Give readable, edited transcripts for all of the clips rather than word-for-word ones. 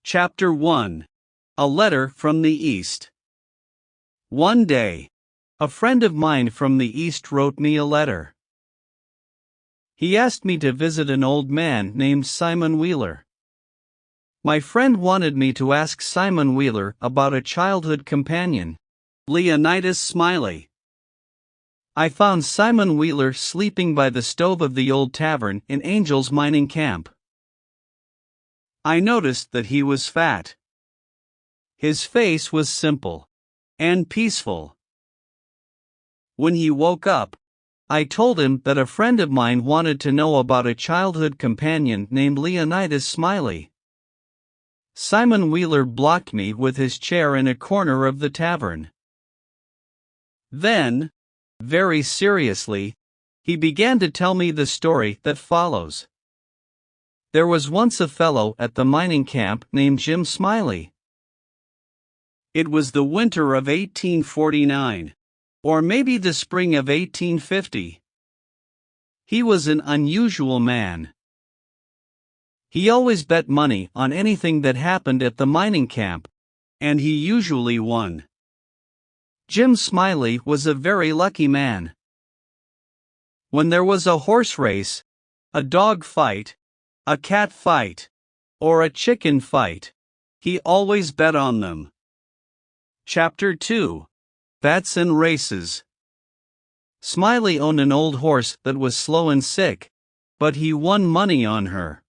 Chapter 1. A Letter from the East. One day, a friend of mine from the East wrote me a letter. He asked me to visit an old man named Simon Wheeler. My friend wanted me to ask Simon Wheeler about a childhood companion, Leonidas Smiley. I found Simon Wheeler sleeping by the stove of the old tavern in Angel's mining camp. I noticed that he was fat. His face was simple and peaceful. When he woke up, I told him that a friend of mine wanted to know about a childhood companion named Leonidas Smiley. Simon Wheeler blocked me with his chair in a corner of the tavern. Then, very seriously, he began to tell me the story that follows. There was once a fellow at the mining camp named Jim Smiley. It was the winter of 1849, or maybe the spring of 1850. He was an unusual man. He always bet money on anything that happened at the mining camp, and he usually won. Jim Smiley was a very lucky man. When there was a horse race, a dog fight, a cat fight, or a chicken fight, he always bet on them. Chapter 2. Bets and Races. Smiley owned an old horse that was slow and sick, but he won money on her.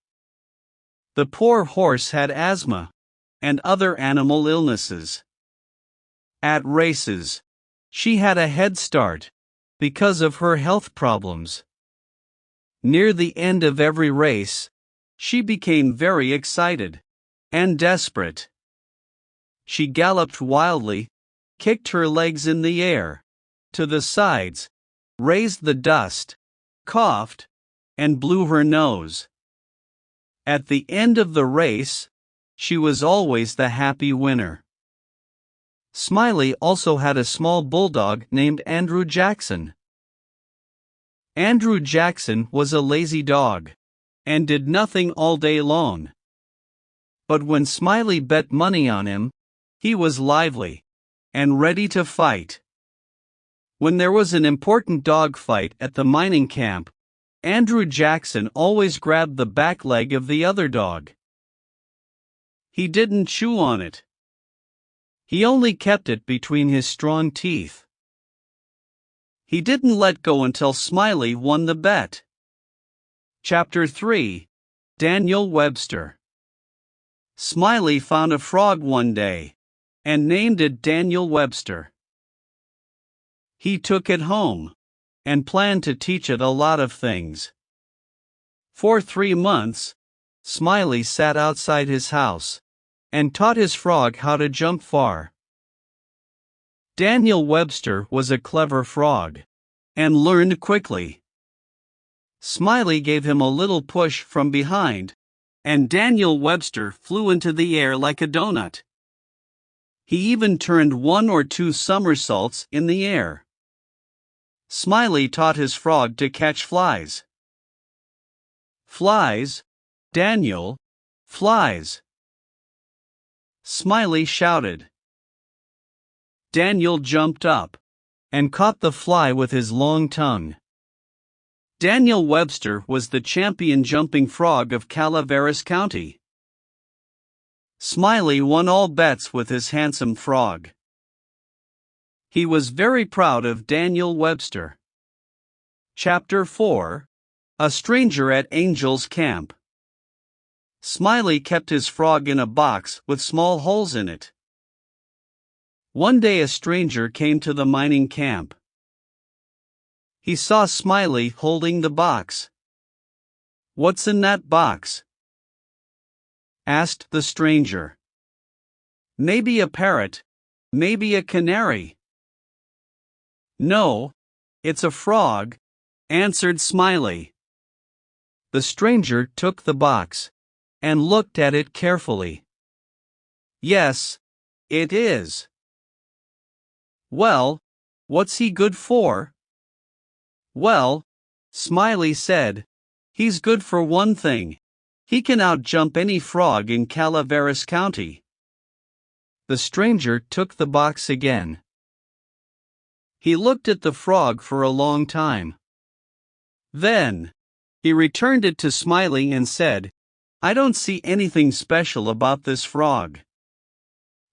The poor horse had asthma and other animal illnesses. At races, she had a head start because of her health problems. Near the end of every race, she became very excited and desperate. She galloped wildly, kicked her legs in the air, to the sides, raised the dust, coughed, and blew her nose. At the end of the race, she was always the happy winner. Smiley also had a small bulldog named Andrew Jackson. Andrew Jackson was a lazy dog and did nothing all day long. But when Smiley bet money on him, he was lively and ready to fight. When there was an important dog fight at the mining camp, Andrew Jackson always grabbed the back leg of the other dog. He didn't chew on it. He only kept it between his strong teeth. He didn't let go until Smiley won the bet. Chapter 3. Daniel Webster. Smiley found a frog one day and named it Daniel Webster. He took it home and planned to teach it a lot of things. For 3 months, Smiley sat outside his house and taught his frog how to jump far. Daniel Webster was a clever frog and learned quickly. Smiley gave him a little push from behind, and Daniel Webster flew into the air like a donut. He even turned 1 or 2 somersaults in the air. Smiley taught his frog to catch flies. Flies, Daniel, flies. Smiley shouted. Daniel jumped up and caught the fly with his long tongue. Daniel Webster was the champion jumping frog of Calaveras County. Smiley won all bets with his handsome frog. He was very proud of Daniel Webster. Chapter 4. A Stranger at Angel's Camp. Smiley kept his frog in a box with small holes in it. One day a stranger came to the mining camp. He saw Smiley holding the box. "What's in that box?" asked the stranger. "Maybe a parrot, maybe a canary." "No, it's a frog," answered Smiley. The stranger took the box and looked at it carefully. "Yes, it is." "Well, what's he good for?" "Well," Smiley said, "he's good for one thing. He can outjump any frog in Calaveras County. The stranger took the box again. He looked at the frog for a long time. Then, he returned it to Smiley and said, "I don't see anything special about this frog."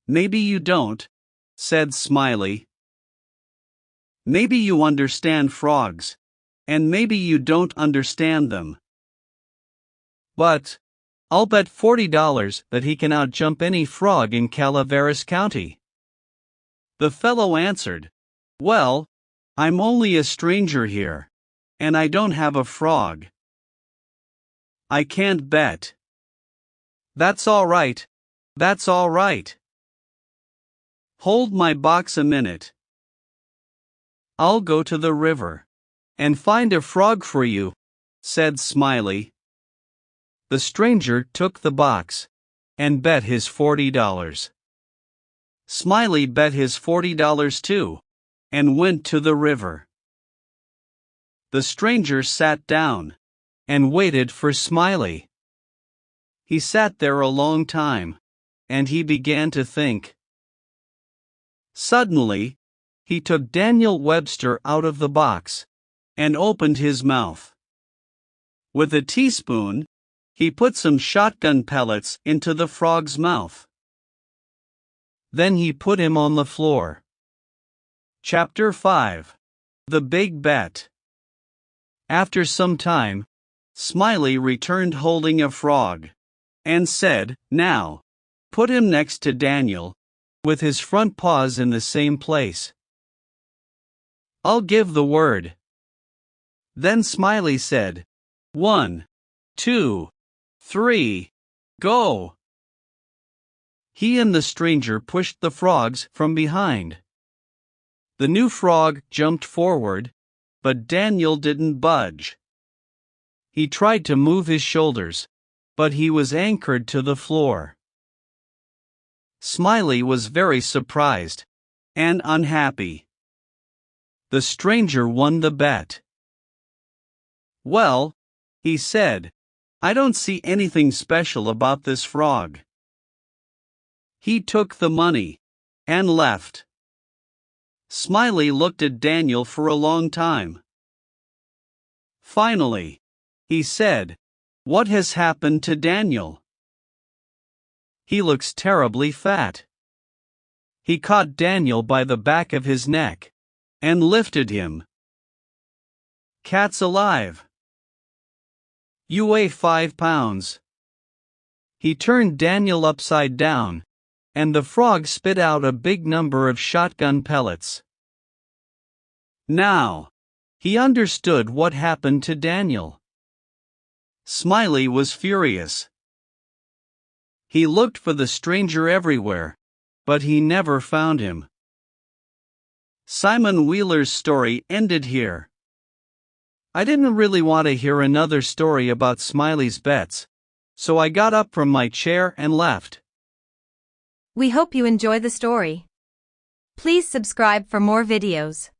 "Maybe you don't," said Smiley. "Maybe you understand frogs, and maybe you don't understand them. But I'll bet $40 that he can outjump any frog in Calaveras County." The fellow answered, "Well, I'm only a stranger here, and I don't have a frog. I can't bet." "That's all right, that's all right. Hold my box a minute. I'll go to the river and find a frog for you," said Smiley. The stranger took the box and bet his $40. Smiley bet his $40 too and went to the river. The stranger sat down and waited for Smiley. He sat there a long time, and he began to think. Suddenly, he took Daniel Webster out of the box and opened his mouth. With a teaspoon, he put some shotgun pellets into the frog's mouth. Then he put him on the floor. Chapter 5. The Big Bet. After some time, Smiley returned holding a frog, and said, "Now, put him next to Daniel, with his front paws in the same place. I'll give the word." Then Smiley said, "1, 2, 3, go!" He and the stranger pushed the frogs from behind. The new frog jumped forward, but Daniel didn't budge. He tried to move his shoulders, but he was anchored to the floor. Smiley was very surprised and unhappy. The stranger won the bet. "Well," he said, "I don't see anything special about this frog." He took the money and left. Smiley looked at Daniel for a long time. Finally, he said, "What has happened to Daniel? He looks terribly fat." He caught Daniel by the back of his neck and lifted him. "Cat's alive. You weigh 5 pounds." He turned Daniel upside down, and the frog spit out a big number of shotgun pellets. Now, he understood what happened to Daniel. Smiley was furious. He looked for the stranger everywhere, but he never found him. Simon Wheeler's story ended here. I didn't really want to hear another story about Smiley's bets, so I got up from my chair and left. We hope you enjoy the story. Please subscribe for more videos.